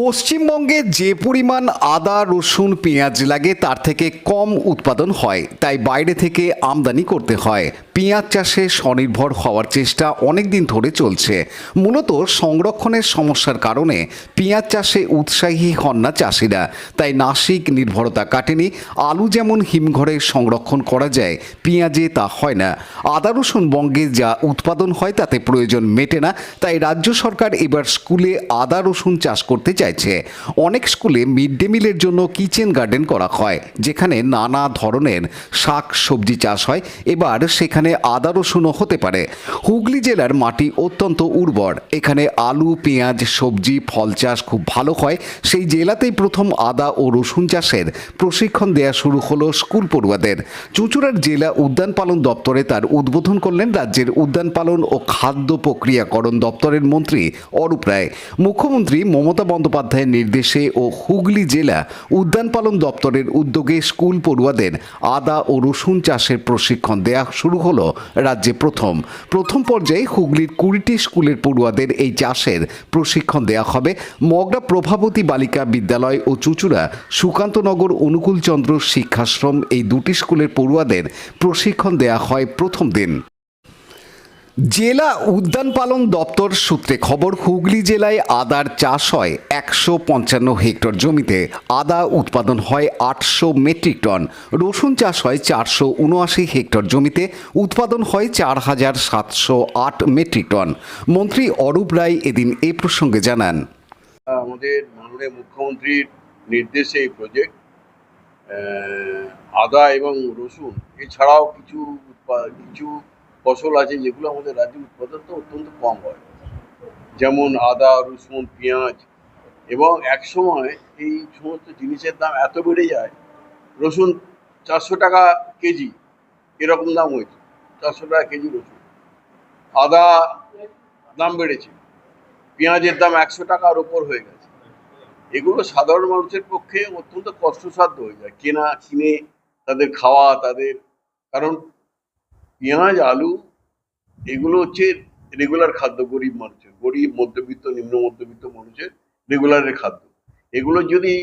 পশ্চিমবঙ্গে যে পরিমাণ আদা রসুন পেঁয়াজ লাগে তার থেকে কম উৎপাদন হয়, তাই বাইরে থেকে আমদানি করতে হয়। পেঁয়াজ চাষে স্বনির্ভর হওয়ার চেষ্টা অনেক দিন ধরে চলছে। মূলত সংরক্ষণের সমস্যার কারণে পেঁয়াজ চাষে উৎসাহী হন না চাষিরা, তাই নাসিক নির্ভরতা কাটেনি। আলু যেমন হিমঘরে সংরক্ষণ করা যায়, পেঁয়াজে তা হয় না। আদা রসুন বঙ্গে যা উৎপাদন হয় তাতে প্রয়োজন মেটে না, তাই রাজ্য সরকার এবার স্কুলে আদা রসুন চাষ করতে চাইছে। অনেক স্কুলে মিড ডে মিলের জন্য কিচেন গার্ডেন করা হয়, যেখানে নানা ধরনের শাক সবজি চাষ হয়। এবার সেখানে আদা রসুনও হতে পারে। হুগলি জেলার মাটি অত্যন্ত উর্বর, এখানে আলু পেঁয়াজ সবজি ফল চাষ খুব ভালো হয়। সেই জেলাতেই প্রথম আদা ও রসুন চাষের প্রশিক্ষণ দেয়া শুরু হলো স্কুল পড়ুয়াদের। চুঁচুড়ার জেলা উদ্যান পালন দপ্তরে তার উদ্বোধন করলেন রাজ্যের উদ্যান পালন ও খাদ্য প্রক্রিয়াকরণ দপ্তরের মন্ত্রী অরূপ রায়। মুখ্যমন্ত্রী মমতা বন্দ্যোপাধ্যায়ের নির্দেশে ও হুগলি জেলা উদ্যান পালন দপ্তরের উদ্যোগে স্কুল পড়ুয়াদের আদা ও রসুন চাষের প্রশিক্ষণ দেয়া শুরু হলো রাজ্যে প্রথম পর্যায়ে হুগলির 20টি স্কুলের পড়ুয়াদের এই চাষের প্রশিক্ষণ দেয়া হবে। মগরা প্রভাবতী বালিকা বিদ্যালয় ও চুঁচুড়া সুকান্তনগর অনুকূলচন্দ্র শিক্ষাশ্রম, এই দুটি স্কুলের পড়ুয়াদের প্রশিক্ষণ দেয়া হয় প্রথম দিন। জেলা উদ্যান পালন দপ্তর সূত্রে খবর, হুগলি জেলায় আদার চাষ হয় 155 হেক্টর জমিতে। আদা উৎপাদন হয় 800 মেট্রিক টন। রসুন চাষ হয় 479 হেক্টর জমিতে। উৎপাদন হয় 4708 মেট্রিক টন। মন্ত্রী অরূপ রায় এদিন এ প্রসঙ্গে জানান, আমাদের মাননীয় মুখ্যমন্ত্রীর নির্দেশে এই প্রজেক্ট আদা এবং রসুন এছাড়াও কিছু ফসল আছে যেগুলো আমাদের রাজ্যে উৎপাদন তো অত্যন্ত কম হয়, যেমন আদা রসুন পেঁয়াজ। এবং একসময় এই সমস্ত জিনিসের দাম এত বেড়ে যায়, রসুন 400 টাকা কেজি এরকম দাম হয়েছে, 400 টাকা কেজি রসুন। আদা দাম বেড়েছে, পেঁয়াজের দাম 100 টাকার ওপর হয়ে গেছে। এগুলো সাধারণ মানুষের পক্ষে অত্যন্ত কষ্টসাধ্য হয়ে যায় কিনে তাদের খাওয়া, কারণ পেঁয়াজ আলু এগুলো হচ্ছে রেগুলার খাদ্য গরিব মধ্যবিত্ত নিম্ন মধ্যবিত্ত মানুষের রেগুলারের খাদ্য। এগুলো যদি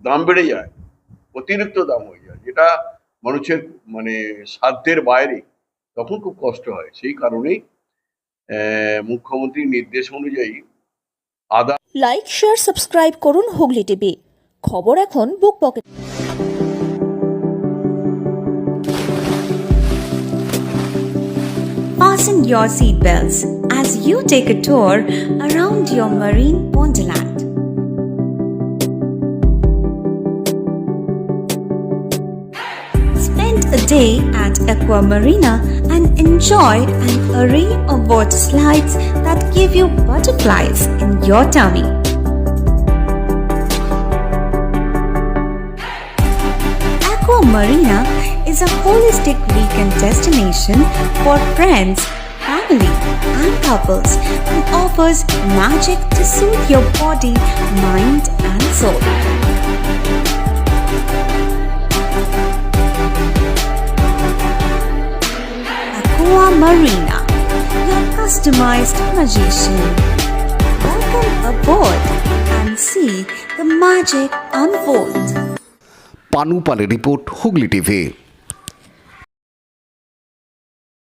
দাম বেড়ে যায়, অতিরিক্ত দাম হয়ে যায়, যেটা মানুষের সাধ্যের বাইরে, তখন খুব কষ্ট হয়। সেই কারণেই মুখ্যমন্ত্রীর নির্দেশ অনুযায়ী আদা। লাইক শেয়ার সাবস্ক্রাইব করুন হুগলি টিভি। খবর এখন বুক pocket. Fasten your seatbelts as you take a tour around your marine wonderland. Spend a day at Aqua Marina and enjoy an array of water slides that give you butterflies in your tummy. Aqua Marina is a holistic weekend destination for friends, family, and couples and offers magic to soothe your body, mind, and soul. Aqua Marina, your customized magician. Welcome aboard and see the magic unfold. Panu পালের report, Hooghly TV.